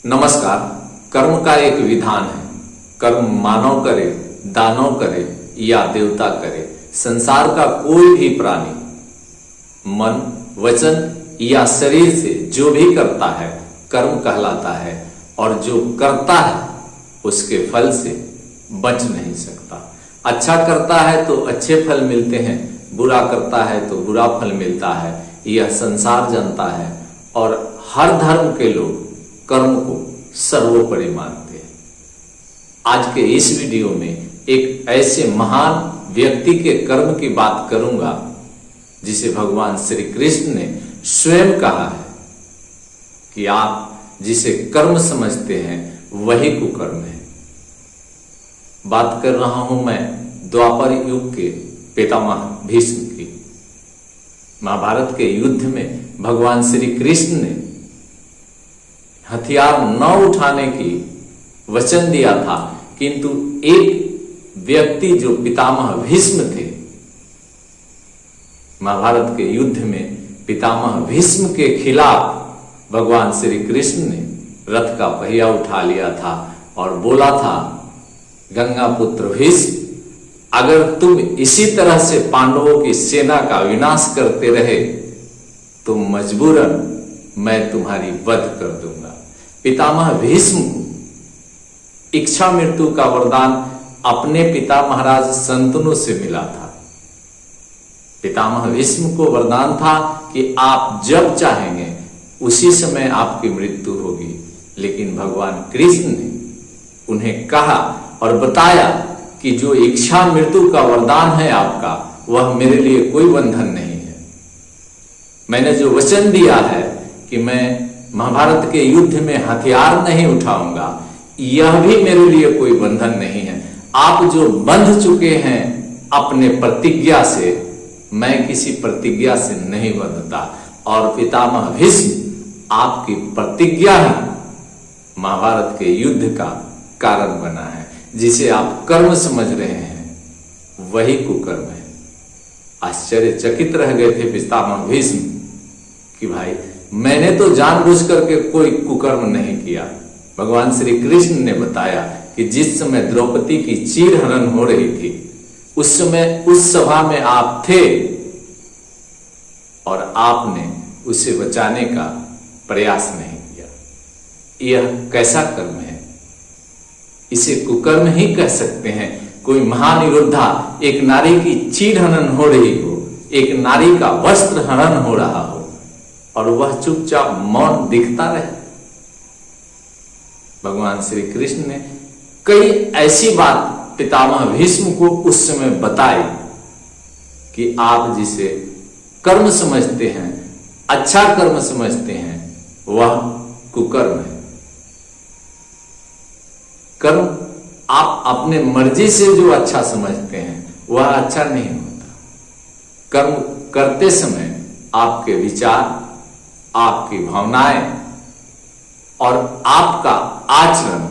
नमस्कार। कर्म का एक विधान है। कर्म मानव करे, दानव करे या देवता करे, संसार का कोई भी प्राणी मन, वचन या शरीर से जो भी करता है कर्म कहलाता है, और जो करता है उसके फल से बच नहीं सकता। अच्छा करता है तो अच्छे फल मिलते हैं, बुरा करता है तो बुरा फल मिलता है। यह संसार जानता है और हर धर्म के लोग कर्म को सर्वोपरि मानते हैं। आज के इस वीडियो में एक ऐसे महान व्यक्ति के कर्म की बात करूंगा जिसे भगवान श्री कृष्ण ने स्वयं कहा है कि आप जिसे कर्म समझते हैं वही कुकर्म है। बात कर रहा हूं मैं द्वापर युग के पितामह भीष्म की। महाभारत के युद्ध में भगवान श्री कृष्ण ने हथियार न उठाने की वचन दिया था, किंतु एक व्यक्ति जो पितामह भीष्म थे, महाभारत के युद्ध में पितामह भीष्म के खिलाफ भगवान श्री कृष्ण ने रथ का पहिया उठा लिया था और बोला था, गंगा पुत्र भीष्म, अगर तुम इसी तरह से पांडवों की सेना का विनाश करते रहे तो मजबूरन मैं तुम्हारी वध कर दूंगा। पितामह भीष्म को इच्छा मृत्यु का वरदान अपने पिता महाराज शंतनु से मिला था। पितामह भीष्म को वरदान था कि आप जब चाहेंगे उसी समय आपकी मृत्यु होगी, लेकिन भगवान कृष्ण ने उन्हें कहा और बताया कि जो इच्छा मृत्यु का वरदान है आपका, वह मेरे लिए कोई बंधन नहीं है। मैंने जो वचन दिया है कि मैं महाभारत के युद्ध में हथियार नहीं उठाऊंगा, यह भी मेरे लिए कोई बंधन नहीं है। आप जो बंध चुके हैं अपने प्रतिज्ञा से, मैं किसी प्रतिज्ञा से नहीं बंधता। और पितामह भीष्म आपकी प्रतिज्ञा ही महाभारत के युद्ध का कारण बना है। जिसे आप कर्म समझ रहे हैं वही कुकर्म है। आश्चर्यचकित रह गए थे पितामह भीष्म कि भाई, मैंने तो जानबूझ करके कोई कुकर्म नहीं किया। भगवान श्री कृष्ण ने बताया कि जिस समय द्रौपदी की चीरहरण हो रही थी, उस समय उस सभा में आप थे और आपने उसे बचाने का प्रयास नहीं किया। यह कैसा कर्म है? इसे कुकर्म ही कह सकते हैं। कोई महान योद्धा, एक नारी की चीरहरण हो रही हो, एक नारी का वस्त्र हरण हो रहा हो और वह चुपचाप मौन दिखता रहे। भगवान श्री कृष्ण ने कई ऐसी बात पितामह भीष्म को उस समय बताई कि आप जिसे कर्म समझते हैं, अच्छा कर्म समझते हैं, वह कुकर्म है। कर्म आप अपने मर्जी से जो अच्छा समझते हैं वह अच्छा नहीं होता। कर्म करते समय आपके विचार, आपकी भावनाएं और आपका आचरण,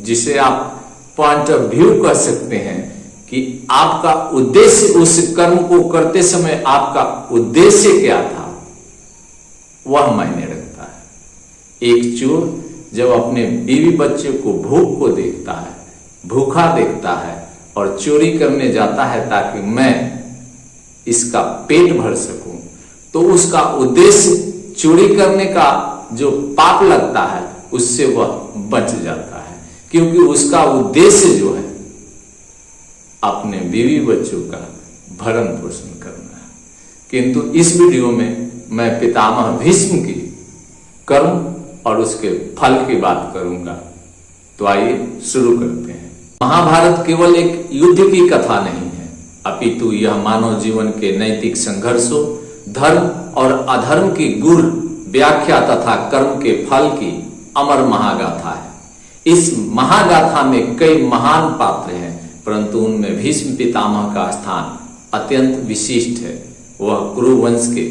जिसे आप पॉइंट ऑफ व्यू कह सकते हैं कि आपका उद्देश्य, उस कर्म को करते समय आपका उद्देश्य क्या था, वह मायने रखता है। एक चोर जब अपने बीवी बच्चे को भूख को देखता है, भूखा देखता है और चोरी करने जाता है ताकि मैं इसका पेट भर सकूं, तो उसका उद्देश्य चोरी करने का जो पाप लगता है उससे वह बच जाता है, क्योंकि उसका उद्देश्य जो है अपने बीवी बच्चों का भरण पोषण करना है। किंतु इस वीडियो में मैं पितामह भीष्म की कर्म और उसके फल की बात करूंगा। तो आइए शुरू करते हैं। महाभारत केवल एक युद्ध की कथा नहीं है, अपितु यह मानव जीवन के नैतिक संघर्षों, धर्म और अधर्म की गूढ़ व्याख्या तथा कर्म के फल की अमर महागाथा है। इस महागाथा में कई महान पात्र हैं, परंतु उनमें भीष्म पितामह का स्थान अत्यंत विशिष्ट है। वह कुरु वंश के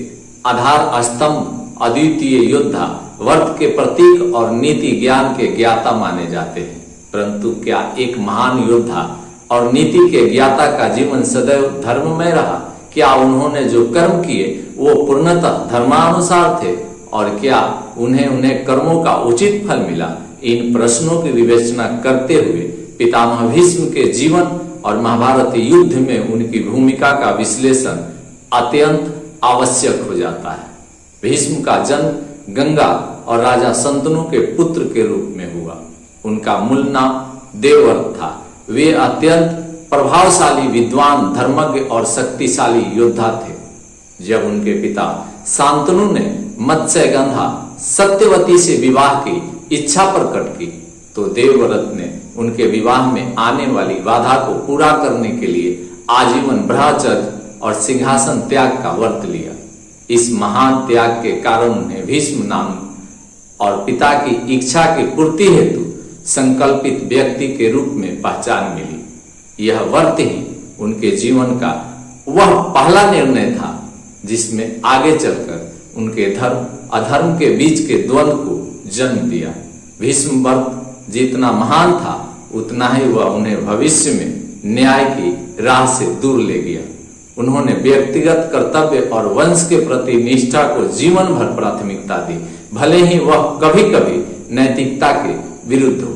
आधार स्तंभ, अद्वितीय योद्धा, वर्त के प्रतीक और नीति ज्ञान के ज्ञाता माने जाते हैं। परंतु क्या एक महान योद्धा और नीति के ज्ञाता का जीवन सदैव धर्ममय रहा? क्या उन्होंने जो कर्म किए वो पूर्णतः धर्मानुसार थे? और क्या उन्हें उन्हें कर्मों का उचित फल मिला। इन प्रश्नों की विवेचना करते हुए पितामह भीष्म के जीवन और महाभारत युद्ध में उनकी भूमिका का विश्लेषण अत्यंत आवश्यक हो जाता है। भीष्म का जन्म गंगा और राजा शंतनु के पुत्र के रूप में हुआ। उनका मूल नाम देवव्रत था। वे अत्यंत प्रभावशाली विद्वान, धर्मज्ञ और शक्तिशाली योद्धा थे। जब उनके पिता शांतनु ने मत्स्यगंधा सत्यवती से विवाह की इच्छा प्रकट की तो देवव्रत ने उनके विवाह में आने वाली बाधा को पूरा करने के लिए आजीवन ब्रह्मचर्य और सिंहासन त्याग का व्रत लिया। इस महान त्याग के कारण उन्हें भीष्म नाम और पिता की इच्छा की पूर्ति हेतु संकल्पित व्यक्ति के रूप में पहचान मिली। यह व्रत ही उनके जीवन का वह पहला निर्णय था जिसमें आगे चलकर उनके धर्म अधर्म के बीच के द्वंद्व को जन्म दिया। भीष्म व्रत जितना महान था उतना ही वह उन्हें भविष्य में न्याय की राह से दूर ले गया। उन्होंने व्यक्तिगत कर्तव्य और वंश के प्रति निष्ठा को जीवन भर प्राथमिकता दी, भले ही वह कभी कभी नैतिकता के विरुद्ध हो।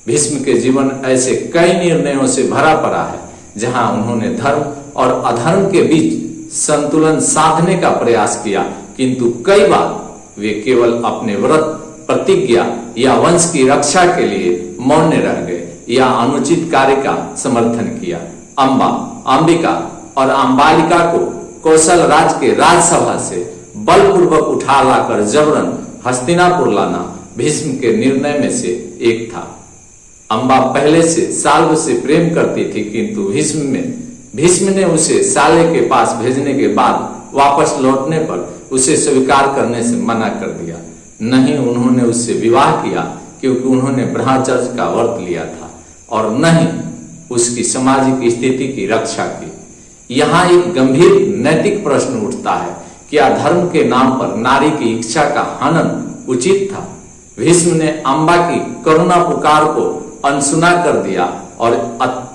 भीष्म के जीवन ऐसे कई निर्णयों से भरा पड़ा है जहां उन्होंने धर्म और अधर्म के बीच संतुलन साधने का प्रयास किया, किंतु कई बार वे केवल अपने व्रत, प्रतिज्ञा या वंश की रक्षा के लिए मौन रह गए या अनुचित कार्य का समर्थन किया। अंबा, अंबिका और अंबालिका को कौशल राज के राजसभा से बलपूर्वक उठा लाकर जबरन हस्तिनापुर लाना भीष्म के निर्णय में से एक था। अंबा पहले से साल्व से प्रेम करती थी, किंतु भीष्म ने उसे साले के पास भेजने के बाद वापस लौटने पर उसे स्वीकार करने से मना कर दिया। नहीं उन्होंने उससे विवाह किया क्योंकि उन्होंने ब्रह्मचर्य का व्रत लिया था और न ही उसकी सामाजिक स्थिति की रक्षा की। यहाँ एक गंभीर नैतिक प्रश्न उठता है, क्या धर्म के नाम पर नारी की इच्छा का हनन उचित था? भीष्म ने अम्बा की करुणा पुकार को अनसुना कर दिया और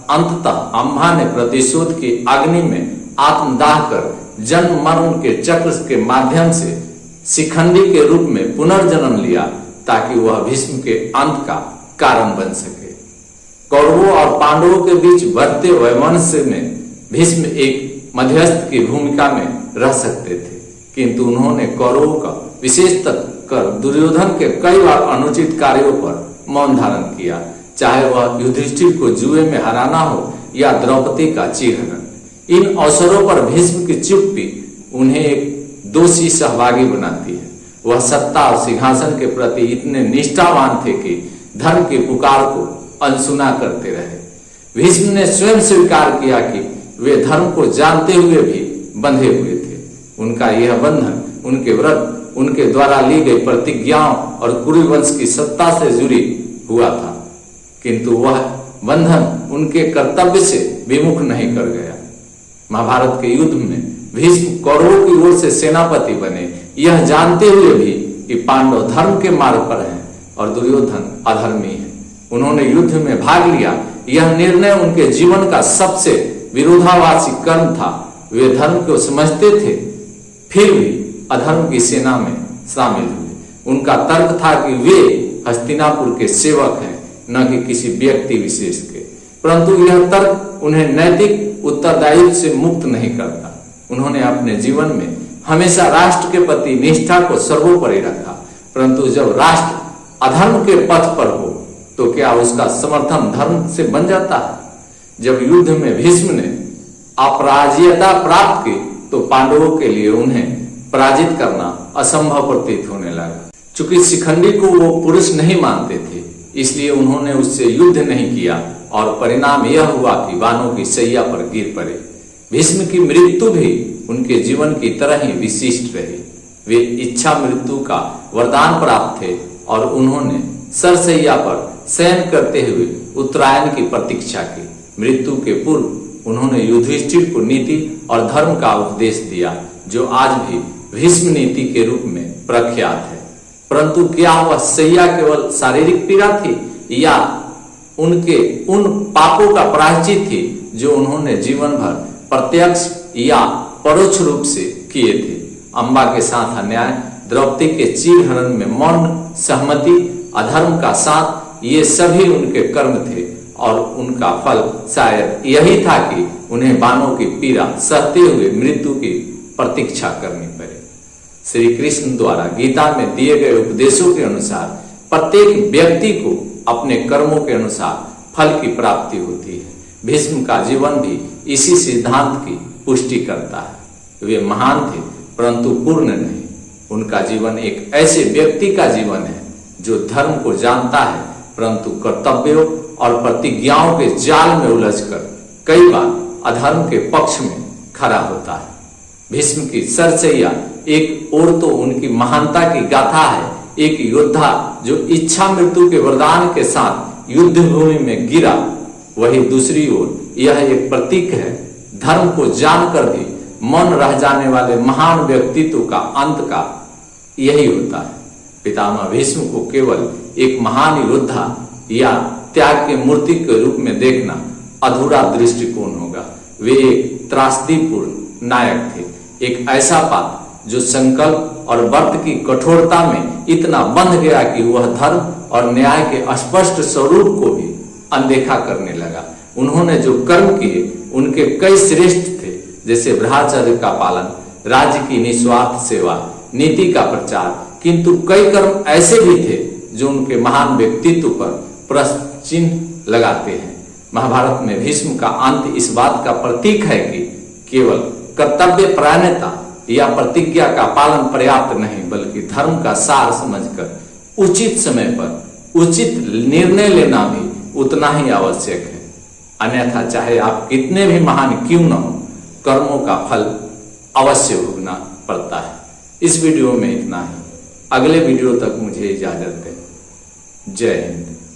अंततः अम्बा ने प्रतिशोध की अग्नि में आत्मदाह कर जन्म मरण के चक्र के माध्यम से शिखंडी के रूप में पुनर्जन्म लिया ताकि वह भीष्म के अंत का कारण बन सके। कौरवों और पांडवों के बीच बढ़ते वैमनस्य में भीष्म एक मध्यस्थ की भूमिका में रह सकते थे, किंतु उन्होंने कौरवों का विशेष कर दुर्योधन के कई बार अनुचित कार्यों पर मौन धारण किया, चाहे वह युधिष्ठिर को जुए में हराना हो या द्रौपदी का चीरहरण। इन अवसरों पर भीष्म की चुप्पी उन्हें एक दोषी सहभागी बनाती है। वह सत्ता और सिंहासन के प्रति इतने निष्ठावान थे कि धर्म की पुकार को अनसुना करते रहे। भीष्म ने स्वयं स्वीकार किया कि वे धर्म को जानते हुए भी बंधे हुए थे। उनका यह बंधन उनके व्रत, उनके द्वारा ली गई प्रतिज्ञाओं और कुरुवंश की सत्ता से जुड़ी हुआ था, किंतु वह बंधन उनके कर्तव्य से विमुख नहीं कर गया। महाभारत के युद्ध में भीष्म कौरवों की ओर से सेनापति बने, यह जानते हुए भी कि पांडव धर्म के मार्ग पर हैं और दुर्योधन अधर्मी है। उन्होंने युद्ध में भाग लिया। यह निर्णय उनके जीवन का सबसे विरोधाभासी कर्म था। वे धर्म को समझते थे, फिर भी अधर्म की सेना में शामिल हुए। उनका तर्क था कि वे हस्तिनापुर के सेवक हैं, न कि किसी व्यक्ति विशेष के। परंतु यह तर्क उन्हें नैतिक उत्तरदायित्व से मुक्त नहीं करता। उन्होंने अपने जीवन में हमेशा राष्ट्र के प्रति निष्ठा को सर्वोपरि रखा, परंतु जब राष्ट्र अधर्म के पथ पर हो तो क्या उसका समर्थन धर्म से बन जाता है? जब युद्ध में भीष्म ने अपराजयता प्राप्त की तो पांडवों के लिए उन्हें पराजित करना असंभव प्रतीत होने लगा। चूंकि शिखंडी को वो पुरुष नहीं मानते थे, इसलिए उन्होंने उससे युद्ध नहीं किया और परिणाम यह हुआ कि बाणों की सैया पर गिर पड़े। भीष्म की मृत्यु भी उनके जीवन की तरह ही विशिष्ट रही। वे इच्छा मृत्यु का वरदान प्राप्त थे और उन्होंने सरसैया पर शयन करते हुए उत्तरायण की प्रतीक्षा की। मृत्यु के पूर्व उन्होंने युधिष्ठिर को नीति और धर्म का उपदेश दिया, जो आज भी भीष्म नीति के रूप में प्रख्यात है। परंतु क्या वह सैया केवल शारीरिक पीड़ा थी या उनके उन पापों का प्रायश्चित थी जो उन्होंने जीवन भर प्रत्यक्ष या परोक्ष रूप से किए थे? अम्बा के साथ अन्याय, द्रौपदी के चीरहरण में मौन सहमति, अधर्म का साथ, ये सभी उनके कर्म थे और उनका फल शायद यही था कि उन्हें बाणों की पीड़ा सहते हुए मृत्यु की प्रतीक्षा करनी पड़े। श्री कृष्ण द्वारा गीता में दिए गए उपदेशों के अनुसार प्रत्येक व्यक्ति को अपने कर्मों के अनुसार फल की प्राप्ति होती है। भीष्म का जीवन भी इसी सिद्धांत की पुष्टि करता है। वे महान थे परंतु पूर्ण नहीं। उनका जीवन एक ऐसे व्यक्ति का जीवन है जो धर्म को जानता है परंतु कर्तव्यों और प्रतिज्ञाओं के जाल में उलझकर कई बार अधर्म के पक्ष में खड़ा होता है। भीष्म की सरसैया एक ओर तो उनकी महानता की गाथा है, एक योद्धा जो इच्छा मृत्यु के वरदान के साथ युद्ध भूमि में गिरा, वही दूसरी ओर यह एक प्रतीक है धर्म को जानकर भी मौन रह जाने वाले महान व्यक्तित्व का अंत का यही होता है। पितामह भीष्म को केवल एक महान योद्धा या त्याग के मूर्ति के रूप में देखना अधूरा दृष्टिकोण होगा। वे एक त्रासदीपूर्ण नायक थे, एक ऐसा पात्र जो संकल्प और व्रत की कठोरता में इतना बंध गया कि वह धर्म और न्याय के स्पष्ट स्वरूप को भी अनदेखा करने लगा। उन्होंने जो कर्म किए उनके कई श्रेष्ठ थे, जैसे ब्रह्मचर्य का पालन, राज्य की निस्वार्थ सेवा, नीति का प्रचार, किंतु कई कर्म ऐसे भी थे जो उनके महान व्यक्तित्व पर प्रश्न चिन्ह लगाते हैं। महाभारत में भीष्म का अंत इस बात का प्रतीक है कि केवल कर्तव्य परायणता या प्रतिज्ञा का पालन पर्याप्त नहीं, बल्कि धर्म का सार समझकर उचित समय पर उचित निर्णय लेना भी उतना ही आवश्यक है। अन्यथा चाहे आप कितने भी महान क्यों न हो, कर्मों का फल अवश्य भोगना पड़ता है। इस वीडियो में इतना ही। अगले वीडियो तक मुझे इजाजत दें। जय हिंद।